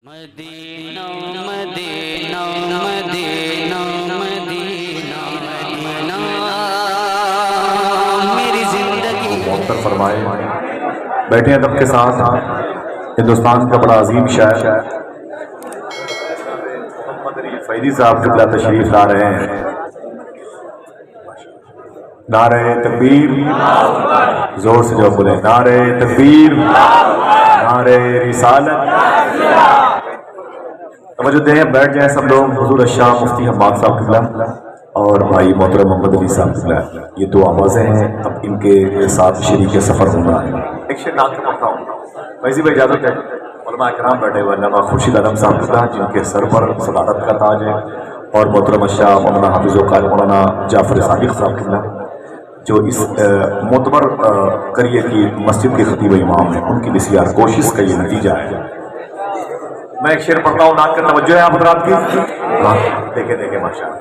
مدینہ مدینہ مدینہ مدینہ مدینہ میری زندگی محتر فرمائے بیٹھے ادب کے ساتھ ہندوستان کا بڑا عظیم شاعر محمد علی فیضی صاحب قبلہ تشریف لا رہے ہیں۔ نعرہ تکبیر، زور سے جو بولے نعرہ تکبیر، نعرہ رسالت۔ توجہ دیں، بیٹھ جائیں سب لوگ۔ حضور الشاہ مفتی حماد صاحب قبلہ اور بھائی محترم محمد علی صاحب قبلہ، یہ دو آوازیں ہیں، اب ان کے ساتھ شریک سفر ہونا ہے۔ ایک شعر نعت پڑھتا ہوں، فیضی بھائی اجازت ہے۔ علماء کرام بیٹھے ہوئے، علامہ خورشید عالم صاحب قبلہ جن کے سر پر صدارت کا تاج ہے، اور محترم الشاہ مولانا حافظ و قائد مولانا جعفر صادق صاحب قبلہ جو اس معتبر قریے کی مسجد کے خطیب امام ہیں، ان کی بسیار کوشش کا یہ نتیجہ ہے۔ میں ایک شعر پڑھتا ہوں، نعت کا توجہ ہے آپ حضرات کی؟ دیکھیں ماشاء اللہ۔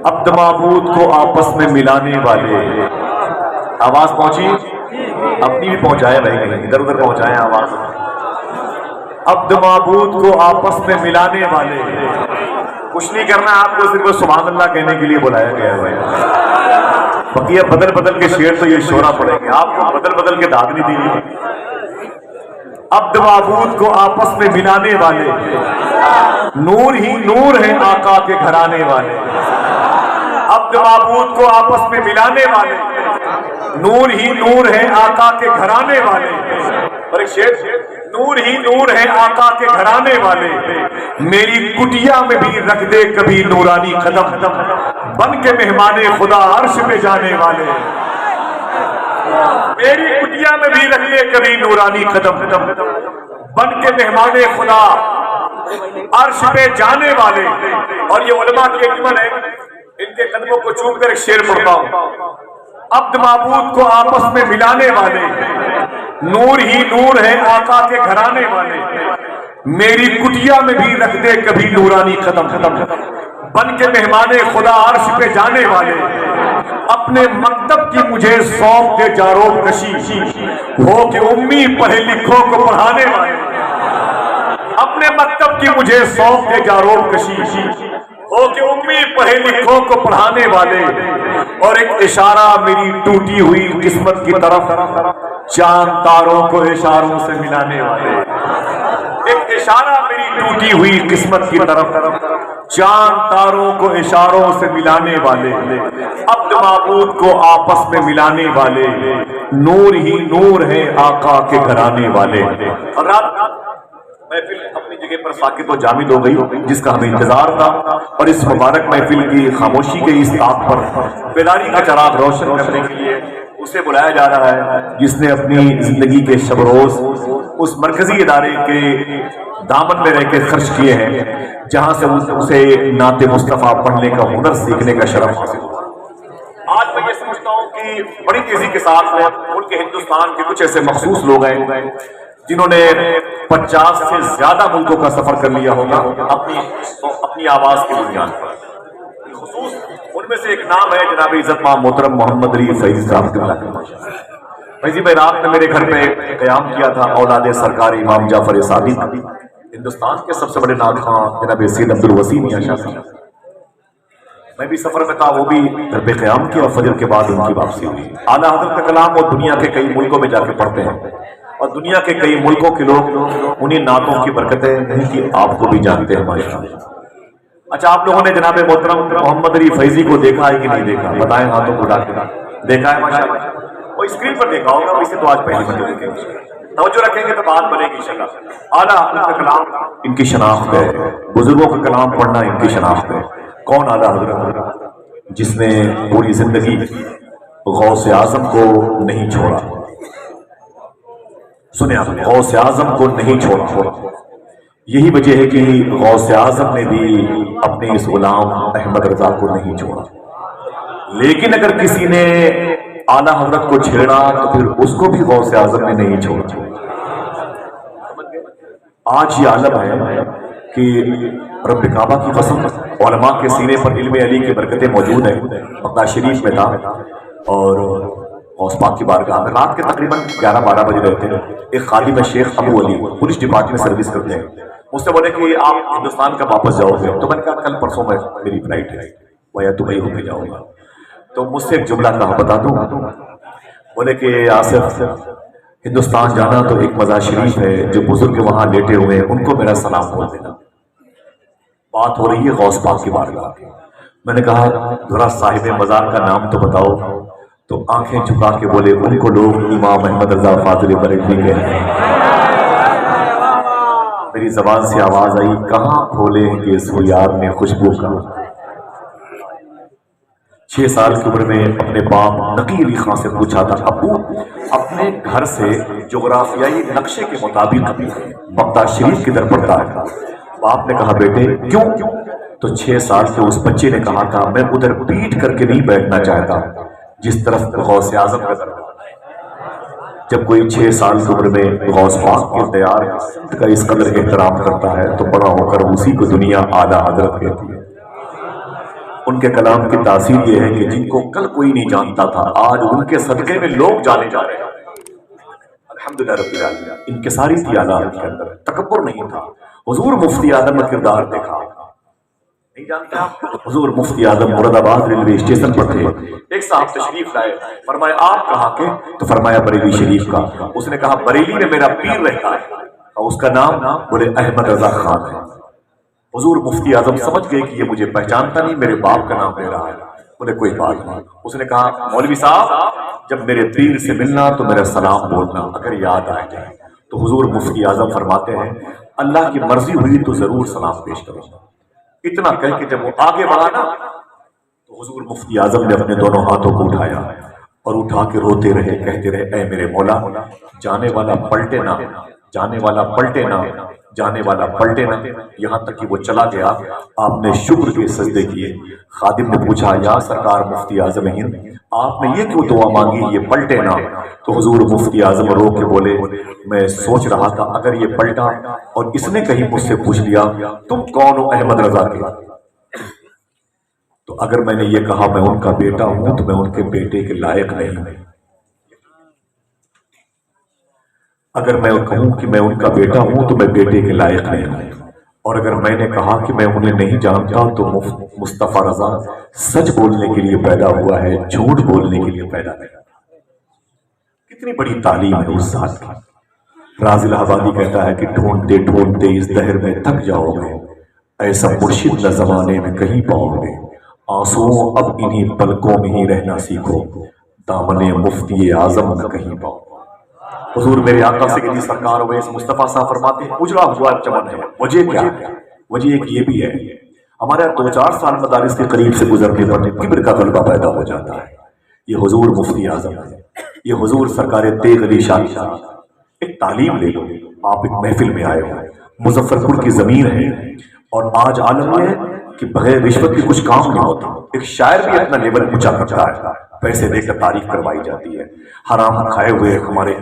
عبد معبود کو آپس میں ملانے والے، آواز پہنچی؟ اپنی بھی پہنچائے بھائی، ادھر ادھر پہنچائے آواز۔ عبد معبود کو آپس میں ملانے والے، کچھ نہیں کرنا آپ کو، صرف سبحان اللہ کہنے کے لیے بلایا گیا ہے بھائی۔ بقیہ بدل بدل کے شعر تو یہ شورا پڑیں گے، آپ کو بدل بدل کے داغ نہیں دی۔ عبد معبود کو آپس میں ملانے والے، نور ہی نور ہیں آقا کے گھرانے والے۔ عبد معبود کو آپس میں ملانے والے، نور ہی نور ہیں آقا کے گھرانے والے۔ اور ایک شعر، نور ہی نور ہیں آقا کے گھرانے والے، میری کٹیا میں بھی رکھ دے کبھی نورانی قدم، بن کے مہمان خدا عرش پہ جانے والے۔ میری کٹیا میں بھی رکھ دے کبھی نورانی قدم، بن کے مہمان خدا عرش پہ جانے والے۔ اور یہ علماء کی اجمل ہے، ان کے قدموں کو چوم کر ایک شعر پڑھتا ہوں۔ عبد معبود کو آپس میں ملانے والے، نور ہی نور ہے آقا کے گھرانے والے، میری کٹیا میں بھی رکھ دے کبھی نورانی قدم، بن کے مہمان خدا عرش پہ جانے والے۔ اپنے مکتب کی مجھے سونپ کے جاروب کشی، ہو کہ امی پڑھے لکھوں کو پڑھانے والے۔ اپنے مکتب کی مجھے سونپ کے جاروب کشی، ہو کہ امی پڑھے لکھوں کو پڑھانے والے۔ اور ایک اشارہ میری ٹوٹی ہوئی قسمت کی طرف، چاند تاروں کو اشاروں سے ملانے والے۔ ایک اشارہ میری ٹوٹی ہوئی قسمت کی طرف، چاند تاروں کو اشاروں سے ملانے والے۔ عبد معبود کو آپس میں ملانے والے، نور ہی نور ہیں آقا کے گھرانے والے۔ اور رات محفل اپنی جگہ پر ساکت و جامد ہو گئی، جس کا ہمیں انتظار تھا، اور اس مبارک محفل کی خاموشی کے اس آگ پر بیداری کا چراغ روشن کرنے کے لیے اسے بلایا جا رہا ہے، جس نے اپنی زندگی کے شب روز اس مرکزی ادارے کے دامن میں رہ کے خرچ کیے ہیں، جہاں سے اسے نعت مصطفیٰ پڑھنے کا ہنر سیکھنے کا شرف حاصل ہوا۔ آج میں یہ سمجھتا ہوں کہ بڑی تیزی کے ساتھ ملک ہندوستان کے کچھ ایسے مخصوص لوگ ہیں جنہوں نے 50 سے زیادہ ملکوں کا سفر کر لیا ہوگا اپنی آواز کی بنیاد پر۔ خصوص ان میں سے ایک نام ہے جناب عزت مآب محترم محمد علی فیضی صاحب قبلہ۔ فیضی بھائی رات نے میرے گھر پہ قیام کیا تھا، اولاد سرکار امام جعفر صادق، ہندوستان کے سب سے بڑے نعت خواں جناب سید عبدالوسیع میاں شاہ صاحب۔ میں بھی سفر میں تھا، وہ بھی گھر پہ قیام کیا، اور فجر کے بعد ان کی واپسی ہوئی۔ اعلیٰ حضرت کا کلام وہ دنیا کے کئی ملکوں میں جا کے پڑھتے ہیں، اور دنیا کے کئی ملکوں کے لوگ انہیں نعتوں کی برکتیں نہیں کہ آپ کو بھی جانتے ہیں ماشاءاللہ۔ اچھا، آپ لوگوں نے جناب محترم محمد علی فیضی کو دیکھا ہے کہ نہیں دیکھا؟ بتائیں ہاتھوں کو اٹھا کے۔ دیکھا ہے ماشاءاللہ؟ وہ اسکرین پر دیکھا ہوگا، اسے تو آج پہلی مرتبہ دیکھیں گے، توجہ رکھیں گے تو بات بنے گی انشاءاللہ۔ اعلیٰ حضرت کا کلام ان کی شناخت ہے، بزرگوں کا کلام پڑھنا ان کی شناخت ہے۔ کون اعلیٰ حضرت جس نے پوری زندگی غوث اعظم کو نہیں چھوڑا؟ سنیں آپ، غوث اعظم کو نہیں چھوڑا۔ یہی وجہ ہے کہ غوث اعظم نے بھی اپنے اس غلام احمد رضا کو نہیں چھوڑا۔ لیکن اگر کسی نے اعلیٰ حضرت کو چھیڑا تو پھر اس کو بھی غوث اعظم نے نہیں چھوڑا۔ آج یہ عالم ہے کہ رب کعبہ کی قسم، علماء کے سینے پر علم علی کی برکتیں موجود ہیں۔ مکہ شریف میں تھا، اور غوث پاک کی بارگاہ میں رات کے تقریباً 11-12 بجے رہتے ہیں. ایک خادم شیخ ابو علی پولیس ڈپارٹمنٹ میں سروس کرتے ہیں, مجھ سے بولے کہ آپ ہندوستان کا واپس جاؤ گے؟ تو میں نے کہا کل پرسوں میں میری فلائٹ ہے, وہ یا دبئی ہو کے جاؤں گا. تو مجھ سے ایک جملہ کہا بتا دوں, بولے کہ آصف ہندوستان جانا تو ایک مزار شریف ہے, جو بزرگ وہاں لیٹے ہوئے ہیں ان کو میرا سلام بول دینا. بات ہو رہی ہے غوث پاک کی بارگاہ کی. میں نے کہا ذرا صاحب مزار کا نام تو بتاؤ. تو آنکھیں جھکا کے بولے ان کو لوگ امام احمد رضا فاضل بریلوی کہتے ہیں. میری زبان سے آواز آئی, کہاں کھولے کہ سو یار نے خوشبو کا. 6 سال کی عمر میں اپنے باپ نقی علی خان سے پوچھا تھا, ابو اپنے گھر سے جغرافیائی نقشے کے مطابق بغداد شریف کدھر پڑتا ہے؟ باپ نے کہا بیٹے کیوں؟ تو 6 سال کے اس بچے نے کہا تھا میں ادھر پیٹ کر کے نہیں بیٹھنا چاہتا جس طرف غوث اعظم کا دربار. جب کوئی 6 سال کی عمر میں غوث پاک کے دیار کا اس قدر احترام کرتا ہے تو بڑا ہو کر اسی کو دنیا اعلیٰ حضرت کہتی ہے. ان کے کلام کی تاثیر یہ ہے کہ جن کو کل کوئی نہیں جانتا تھا آج ان کے صدقے میں لوگ جانے جا رہے ہیں. الحمدللہ رب العالمین. انکساری تھی اعلیٰ کے اندر, تکبر نہیں تھا. حضور مفتی اعظم کا کردار دیکھا, نہیں جانتے آپ؟ حضور مفتی اعظم مراد آباد ریلوے اسٹیشن پر تھے. ایک صاحب تشریف لائے, فرمایا آپ کہاں کے؟ تو فرمایا بریلی شریف کا. اس نے کہا بریلی میں میرا پیر رہتا ہے, اور اس کا نام بولے احمد رضا خان ہے. حضور مفتی اعظم سمجھ گئے کہ یہ مجھے پہچانتا نہیں, میرے باپ کا نام لے رہا ہے. بولے کوئی بات نہیں. اس نے کہا مولوی صاحب جب میرے پیر سے ملنا تو میرا سلام بولنا اگر یاد آ جائے. تو حضور مفتی اعظم فرماتے ہیں اللہ کی مرضی ہوئی تو ضرور سلام پیش کروں. اتنا کہہ کے جب وہ آگے بڑھا نا تو حضور مفتی اعظم نے اپنے دونوں ہاتھوں کو اٹھایا اور اٹھا کے روتے رہے, کہتے رہے اے میرے مولا جانے والا پلٹے نہ, جانے والا پلٹے نہ, جانے والا پلٹے نہ. یہاں تک کہ وہ چلا گیا. آپ نے شکر کے سجدے کیے. خادم نے پوچھا یا سرکار مفتی اعظم ہند آپ نے یہ کیوں دعا مانگی یہ پلٹے نہ؟ تو حضور مفتی اعظم رو کے بولے میں سوچ رہا تھا اگر یہ پلٹا اور اس نے کہیں مجھ سے پوچھ لیا تم کون ہو احمد رضا کے, تو اگر میں نے یہ کہا میں ان کا بیٹا ہوں تو میں ان کے بیٹے کے لائق نہیں ہوں. اگر میں کہوں کہ میں ان کا بیٹا ہوں تو میں بیٹے کے لائق نہیں ہوں. اور اگر میں نے کہا کہ میں انہیں نہیں جانتا تو مصطفیٰ رضا سچ بولنے کے لیے پیدا ہوا ہے, جھوٹ بولنے کے لیے پیدا نہیں. کتنی بڑی تعلیم ہے اس ذات کی. راز الہ آبادی کہتا ہے کہ ڈھونڈتے ڈھونڈتے اس دہر میں تھک جاؤ گے, ایسا مرشد نہ زمانے میں کہیں پاؤ گے. آنسوؤں اب انہی پلکوں میں ہی رہنا سیکھو, دامن مفتی اعظم نہ کہیں پاؤ. حضور میرے آقا سیدی سرکار اویس مصطفیٰ صاحب فرماتے ہیں اجڑا ہوا چمن ہے. وجہ کیا ہے؟ وجہ ایک یہ بھی ہے ہمارا 2-4 سال مدارس کے قریب سے گزرنے پر کبر کا غلبہ پیدا ہو جاتا ہے. یہ حضور مفتی اعظم ہے, یہ حضور سرکار تیغ علی شاہ صاحب. ایک تعلیم لے لو. آپ ایک محفل میں آئے ہو, مظفر پور کی زمین ہے اور آج عالم میں ہے کہ بغیر رشوت کے کچھ کام نہیں ہوتا. ایک شاعر بھی اپنا لیول اونچا کرتا ہے, پیسے دے کر تعریف کروائی جاتی ہے. حرام کھائے ہوئے ہمارے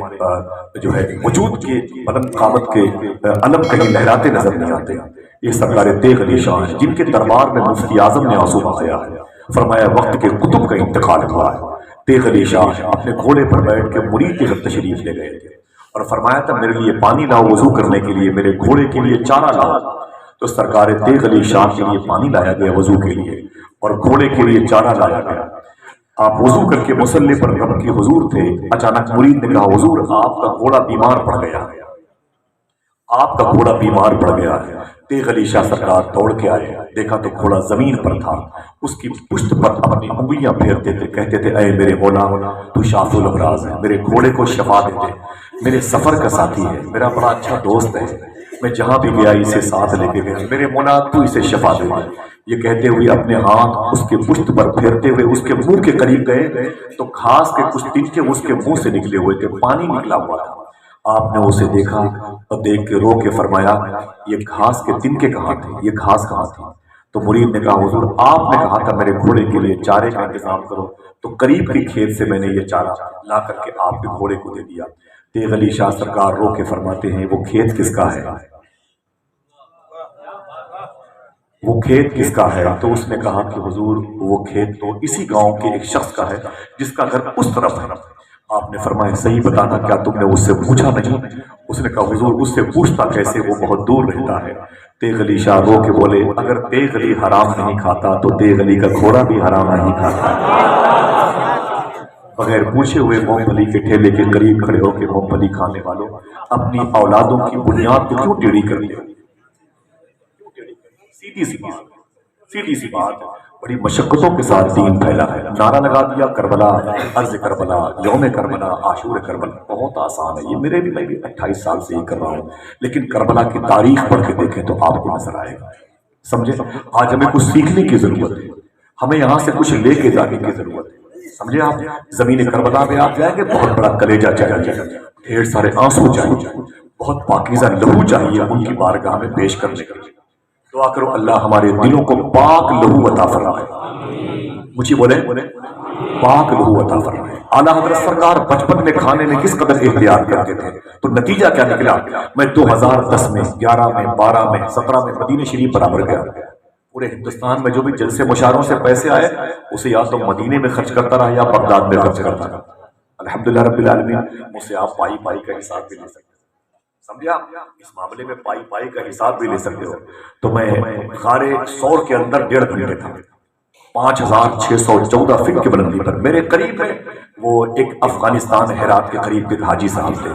جو ہے وجود کے بلند قامت کے علم کہیں لہراتے نظر نہیں آتے. یہ سرکار تیغ علی شاہ ہیں جن کے دربار میں مفتی اعظم نے آنسو بہایا ہے. فرمایا وقت کے کتب کا انتقال ہوا ہے. تیغ علی شاہ اپنے گھوڑے پر بیٹھ کے مرید کے گھر تشریف لے گئے تھے اور فرمایا تھا میرے لیے پانی لاؤ وضو کرنے کے لیے, میرے گھوڑے کے لیے چارہ لاؤ. تو سرکار تیغ علی شاہ کے لیے پانی لایا گیا وضو کے لیے اور گھوڑے کے لیے چارہ لایا گیا. آپ وضو کر کے مصلی پر رب کے حضور تھے. اچانک مرید نے کہا حضور آپ کا گھوڑا بیمار پڑ گیا, آپ کا گھوڑا بیمار پڑ گیا ہے. تیغ علی شاہ سرکار دوڑ کے آئے, دیکھا تو گھوڑا زمین پر تھا. اس کی پشت پر اپنی انگلیاں پھیرتے تھے, کہتے تھے اے میرے مولا تو شافی الامراض ہے, میرے گھوڑے کو شفا دے دے, میرے سفر کا ساتھی ہے, میرا بڑا اچھا دوست ہے, میں جہاں بھی گیا اسے ساتھ لے کے گیا, میرے مولا تو اسے شفا دے دے. یہ کہتے ہوئے اپنے ہاتھ اس کے پشت پر پھیرتے ہوئے اس کے منہ کے قریب گئے تو گھاس کے کچھ تنکے اس کے منہ سے نکلے ہوئے تھے, پانی نکلا ہوا تھا. آپ نے اسے دیکھا اور دیکھ کے رو کے فرمایا یہ گھاس کے تنکے کہاں تھے, یہ گھاس کہاں تھی؟ تو مرید نے کہا حضور آپ نے کہا تھا میرے گھوڑے کے لیے چارے کا انتظام کرو, تو قریب کے کھیت سے میں نے یہ چارہ لا کر کے آپ کے گھوڑے کو دے دیا. تیغ علی شاہ سرکار رو کے فرماتے ہیں وہ کھیت کس کا ہے؟ وہ کھیت کس کا ہے؟ تو اس نے کہا کہ حضور وہ کھیت تو اسی گاؤں کے ایک شخص کا ہے جس کا گھر اس طرف ہے۔ آپ نے فرمایا صحیح بتانا، کیا تم نے اس سے پوچھا نہیں؟ اس نے کہا حضور اس سے پوچھتا کیسے، وہ بہت دور رہتا ہے۔ تیغ علی شاہ رو کے بولے اگر تیغ علی حرام نہیں کھاتا تو تیغ علی کا گھوڑا بھی حرام نہیں کھاتا۔ بغیر پوچھے ہوئے مونگ پھلی کے ٹھیلے کے قریب کھڑے ہو کے مونگ پھلی کھانے والوں اپنی اولادوں کی بنیاد کو کیوں ٹیڑھی کرتے ہو؟ سیدھی سی بات بڑی مشقتوں کے ساتھ دین پھیلا ہے۔ نعرہ لگا دیا کربلا، عرض کربلا، یوم کربلا، عاشور کربلا، بہت آسان ہے یہ، میں بھی 28 سال سے یہ کر رہا ہوں، لیکن کربلا کی تاریخ پڑھ کے دیکھیں تو آپ کو نظر آئے گا۔ سمجھے؟ آج ہمیں کچھ سیکھنے کی ضرورت ہے، ہمیں یہاں سے کچھ لے کے جانے کی ضرورت ہے۔ سمجھے؟ آپ زمین کربلا میں آپ جائیں گے، بہت بڑا کلیجہ چاہیے، ڈھیر سارے آنسو چاہیے، بہت پاکیزہ لہو چاہیے ان کی بارگاہ میں پیش کرنے کے لیے۔ دعا کرو اللہ ہمارے دلوں کو پاک لہو عطا فرمائے، مجھے بولے پاک لہو عطا فرمائے۔ اعلیٰ حضرت سرکار بچپن میں کھانے میں کس قدر احتیاط کرتے تھے، تو نتیجہ کیا نکلا؟ میں 2010 میں 11 میں 12 میں 17 میں مدینہ شریف برابر گیا۔ پورے ہندوستان میں جو بھی جلسے مشاعروں سے پیسے آئے اسے یا تو مدینے میں خرچ کرتا رہا یا بغداد میں خرچ کرتا رہا۔ الحمدللہ رب العالمین، مجھ سے آپ پائی کا حساب بھی لے سکتے، سمجھا؟ اس معاملے میں پائی کا حساب بھی لے سکتے ہو۔ تو میں غار سور کے اندر 1.5 گھنٹے تھا، 5614 فٹ کی بلندی پر میرے قریب میں وہ ایک افغانستان ہرات کے قریب کے حاجی صاحب تھے۔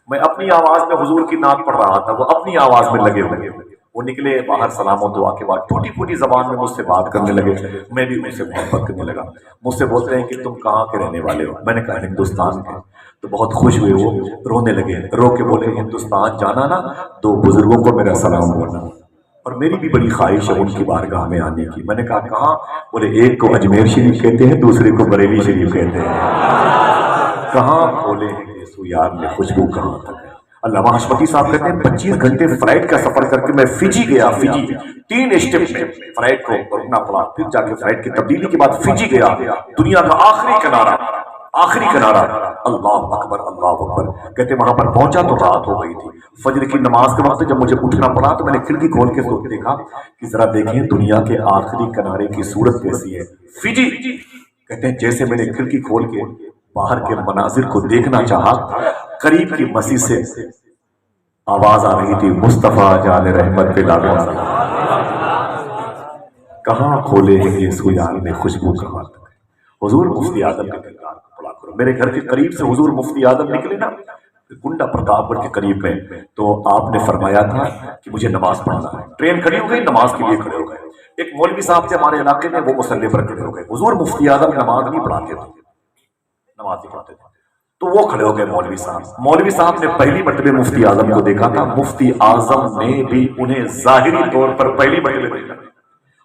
میں اپنی آواز میں حضور کی نعت پڑھ رہا تھا، وہ اپنی آواز میں لگے ہوئے، وہ نکلے باہر سلام و دعا کے بعد ٹوٹی پھوٹی زبان میں مجھ سے بات کرنے لگے، میں بھی ان سے محبت کرنے لگا۔ مجھ سے بولتے ہیں کہ تم کہاں کے رہنے والے ہو؟ میں نے کہا ہندوستان کے۔ تو بہت خوش ہوئے، وہ رونے لگے، رو کے بولے ہندوستان جانا نا 2 بزرگوں کو میرا سلام بولنا، اور میری بھی بڑی خواہش ہے ان کی بارگاہ میں آنے کی۔ میں نے کہا کہاں؟ بولے ایک کو اجمیر شریف کہتے ہیں، دوسرے کو بریلی شریف کہتے ہیں۔ کہاں؟ بولے یسوع یار میں خوشبو کہاں تک ہے۔ علامہ حشمتی صاحب کہتے ہیں 25 گھنٹے فلائٹ کا سفر کر کے میں فجی گیا، فجی 3 اسٹیپ میں فلائٹ کو رکنا پڑا، پھر جا کے فلائٹ کی تبدیلی کے بعد فجی گیا، دنیا کا آخری کنارہ، اللہ اکبر اللہ اکبر۔ کہتے وہاں پر پہنچا تو رات ہو گئی تھی، فجر کی نماز کے وقت جب مجھے اٹھنا پڑا تو میں نے کھڑکی کھول کے دیکھا کہ ذرا دیکھیں دنیا کے آخری کنارے کی صورت کیسی ہے، فجی۔ کہتے ہیں جیسے میں نے کھڑکی کھول کے باہر کے مناظر کو دیکھنا چاہا، قریب کی مسجد سے آواز آ رہی تھی مصطفیٰ جان رحمت پہ لاگو، کہاں کھولے ہیں یہ سویان میں خوشبو کہاں تک۔ حضور مفتی اعظم کے کردار کو پڑھا کرو، میرے گھر کے قریب سے حضور مفتی اعظم نکلے نا گنڈا پرتاپ گڑھ کے قریب میں، تو آپ نے فرمایا تھا کہ مجھے نماز پڑھنا ہے، ٹرین کھڑی ہو گئی، نماز کے لیے کھڑے ہو گئے، ایک مولوی صاحب تھے ہمارے علاقے میں، وہ مصلی پر کھڑے ہو گئے، حضور مفتی اعظم نماز نہیں پڑھاتے تھے، نماز نہیں پڑھاتے تھے، تو وہ کھڑے ہو گئے مولوی صاحب نے پہلی مرتبہ مفتی اعظم کو دیکھا تھا، مفتی اعظم نے بھی انہیں ظاہری طور پر پہلی مرتبہ دیکھا۔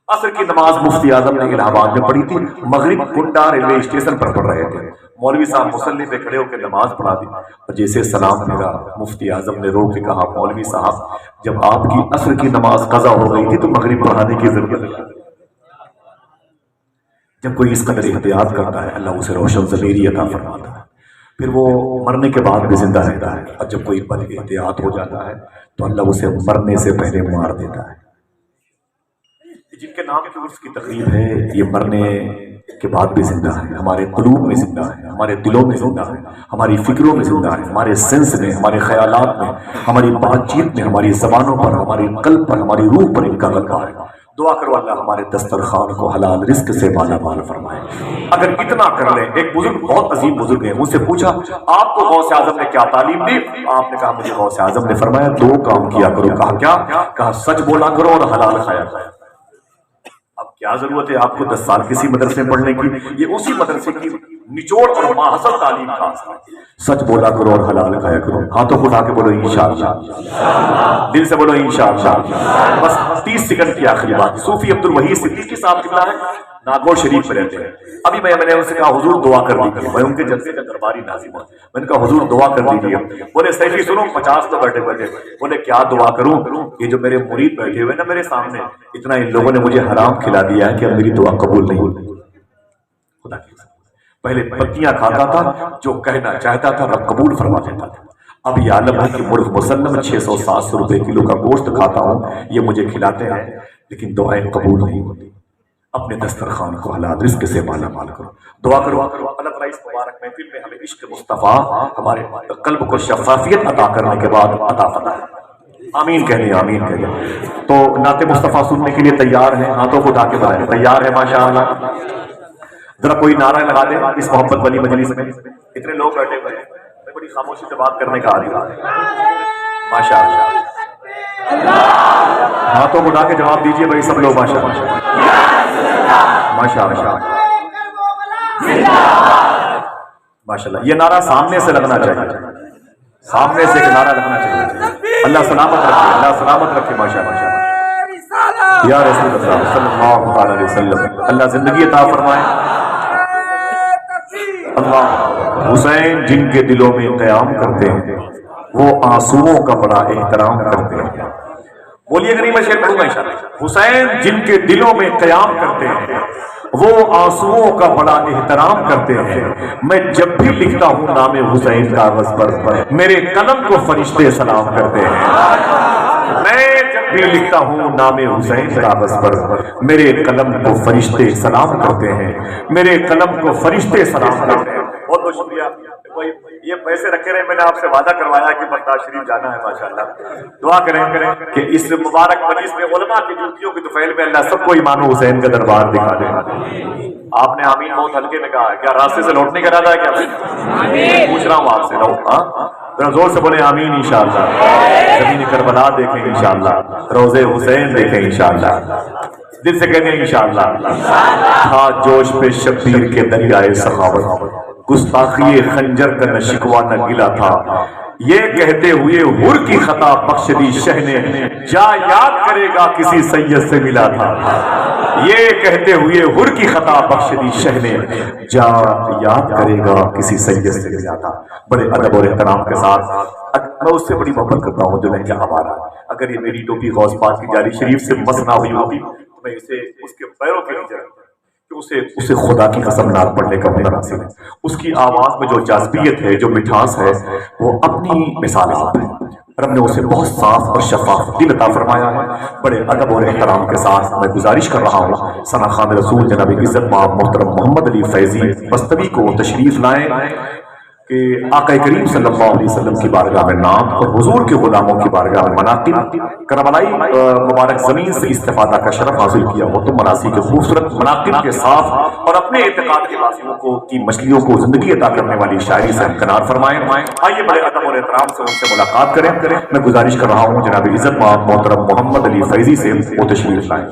عصر کی نماز مفتی اعظم نے الہ آباد میں پڑھی تھی، مغرب کنڈا ریلوے اسٹیشن پر پڑھ رہے تھے، مولوی صاحب مصلی پہ کھڑے ہو کے نماز پڑھا دی، اور جیسے سلام پھیرا مفتی اعظم نے رو کے کہا مولوی صاحب جب آپ کی عصر کی نماز قضا ہو گئی تھی تو مغرب پڑھانے کی ضرورت ہے۔ جب کوئی اس قدر احتیاط کرتا ہے اللہ اسے روشن ضمیری عطا فرماتا ہے، پھر وہ مرنے کے بعد بھی زندہ رہتا ہے، اور جب کوئی بد احتیاط ہو جاتا ہے تو اللہ اسے مرنے سے پہلے مار دیتا ہے۔ جن کے نام کی عرس کی تقریب ہے یہ مرنے کے بعد بھی زندہ ہے، ہمارے قلوب میں زندہ ہے، ہمارے دلوں میں زندہ ہے، ہماری فکروں میں زندہ ہے، ہمارے سینس میں، ہمارے خیالات میں، ہماری بات چیت میں، ہماری زبانوں پر، ہماری قلب پر، ہماری روح پر ان کا غلبہ ہے۔ دعا کرو اللہ ہمارے دسترخوان کو حلال رزق سے مالا مال فرمائے۔ اگر اتنا کر لیں، ایک بزرگ بہت عظیم بزرگ ہیں، مجھ سے پوچھا آپ کو غوث اعظم نے کیا تعلیم دی؟ آپ نے کہا مجھے غوث اعظم نے فرمایا 2 کام کیا کرو۔ کہا کیا؟ کہا سچ بولا کرو اور حلال کھایا کرو۔ اب کیا ضرورت ہے آپ کو 10 سال کسی مدرسے میں پڑھنے کی؟ یہ اسی مدرسے کی نچوڑ اور ماحصل تعلیم کا اثر ہے۔ سچ بولا کرو اور حلال کھایا کرو، ہاتھوں کو اٹھا کے بولو انشاءاللہ، دل سے بولو انشاءاللہ۔ بس 30 سیکنڈ کی آخری بات، صوفی عبد الوحید صدیقی صاحب قبلہ ہے، ناگور شریف میں رہتے ہیں۔ ابھی میں نے ان سے کہا حضور دعا کر دیجیے، میں ان کے جلسے کا درباری ناظم ہوں، میں نے کہا حضور دعا کر دیجیے۔ بولے سیفی سنو، 50 تو بیٹھے بیٹھے، بولے کیا دعا کروں؟ یہ جو میرے مرید بیٹھے ہوئے نا میرے سامنے، اتنا ان لوگوں نے مجھے حرام کھلا دیا ہے کہ اب میری دعا قبول نہیں ہوتی۔ خدا کی قسم، پہلے پتیاں کھاتا تھا، جو کہنا چاہتا تھا رب قبول فرما دیتا تھا۔ اب یہ عالم ہے کہ مرغ مسلم 600-700 روپے کلو کا گوشت کھاتا ہوں، یہ مجھے کھلاتے ہیں لیکن دعائیں قبول نہیں ہوتی. اپنے دسترخوان کو حلال رزق سے مالا مال کرو. دعا کرو اللہ تعالیٰ اس مبارک محفل میں ہمیں عشق مصطفیٰ ہمارے قلب کو شفافیت عطا کرنے کے بعد عطا فرمائے. آمین کہہ دیں, آمین کہہ دیں. تو نعت مصطفیٰ سننے کے لیے تیار ہیں؟ ہاتھوں کو اٹھا کے بتائیں تیار ہے ماشاءاللہ. ذرا کوئی نعرہ لگا دے اس محبت والی مجلس میں. اتنے لوگ بیٹھے ہوئے ہیں, بڑی خاموشی سے بات کرنے کا عادی ہے ماشاءاللہ. ہاتھوں کو اٹھا کے جواب دیجئے بھائی سب لوگ ماشاءاللہ ماشاءاللہ ماشاءاللہ. یہ نعرہ سامنے سے لگنا چاہیے, سامنے سے ایک نعرہ لگنا چاہیے. اللہ سلامت رکھے, اللہ سلامت رکھے ماشاءاللہ یا رسول اللہ صلی اللہ علیہ وسلم. اللہ زندگی عطا فرمائے. اللہ حسین جن کے دلوں میں قیام کرتے ہیں وہ آنسوؤں کا بڑا احترام کرتے ہیں. بولیے گا نہیں, میں شعر پڑھوں گا انشاءاللہ. حسین جن کے دلوں میں قیام کرتے ہیں وہ آنسوؤں کا بڑا احترام کرتے ہیں. میں جب بھی لکھتا ہوں نام حسین کاغذ پر میرے قلم کو فرشتے سلام کرتے ہیں. میں جب بھی لکھتا ہوں نام حسین کاغذ پر میرے قلم کو فرشتے سلام کرتے ہیں, میرے قلم کو فرشتے سلام کرتے ہیں. بہت بہت شکریہ. یہ پیسے رکھے رہے, میں نے آپ سے وعدہ کروایا کہ بغداد شریف جانا ہے ماشاءاللہ. دعا کریں کہ اس مبارک مجلس میں علماء کی جوتیوں کی طفیل میں اللہ سب کو امام حسین کا دربار دکھا دے. آپ نے آمین بہت ہلکے میں کہا ہے, کیا راستے سے لوٹنے کا ارادہ ہے کیا؟ پوچھ رہا ہوں آپ سے. ذرا زور سے بولے آمین انشاءاللہ. زمین کربلا دیکھیں انشاءاللہ, روضے حسین دیکھیں انشاءاللہ. دل سے کہتے ہیں انشاءاللہ. تھا جوش پہ شبیر کے دریائے سخاوت, گستاخی خنجر کا نہ شکوہ نہ گلا تھا. یہ کہتے ہوئے ہر کی خطا بخش دی شہ نے, جا یاد کرے گا کسی سید سے ملا تھا. یہ کہتے ہوئے ہر کی خطا بخش دی شہ نے, جا یاد کرے گا کسی سید سے ملا تھا. بڑے ادب اور احترام کے ساتھ میں اس سے بڑی محبت کرتا ہوں جو لہجہ ہمارا. اگر یہ میری ٹوپی غوث پاک کی جاری شریف سے مس نہ ہوئی ہوتی تو میں اسے اس کے پیروں کے نیچے رکھتا کہ اسے خدا کی قسم نہ پڑھنے کا ہنر حاصل ہے. اس کی آواز میں جو جاذبیت ہے, جو مٹھاس ہے, وہ اپنی مثال ہے. رب نے اسے بہت صاف اور شفاف دل عطا فرمایا ہے. بڑے ادب اور احترام کے ساتھ میں گزارش کر رہا ہوں ثنا خان رسول جناب عزت مآب محترم محمد علی فیضی بستوی کو تشریف لائیں کہ آقا کریم صلی اللہ علیہ وسلم کی بارگاہ میں نام اور حضور کے غلاموں کی بارگاہ میں مناقب, کربلائی مبارک زمین سے استفادہ کا شرف حاصل کیا ہو. تو مناسی کے خوبصورت مناقب کے ساتھ اور اپنے اعتقاد کے بازیوں کو کی مچھلیوں کو زندگی عطا کرنے والی شاعری سے امکنار فرمائیں. آئیے بڑے ادب اور احترام سے ان سے ملاقات کریں. میں گزارش کر رہا ہوں جناب عزت مآب محترم محمد علی فیضی سے وہ تشریف لائیں.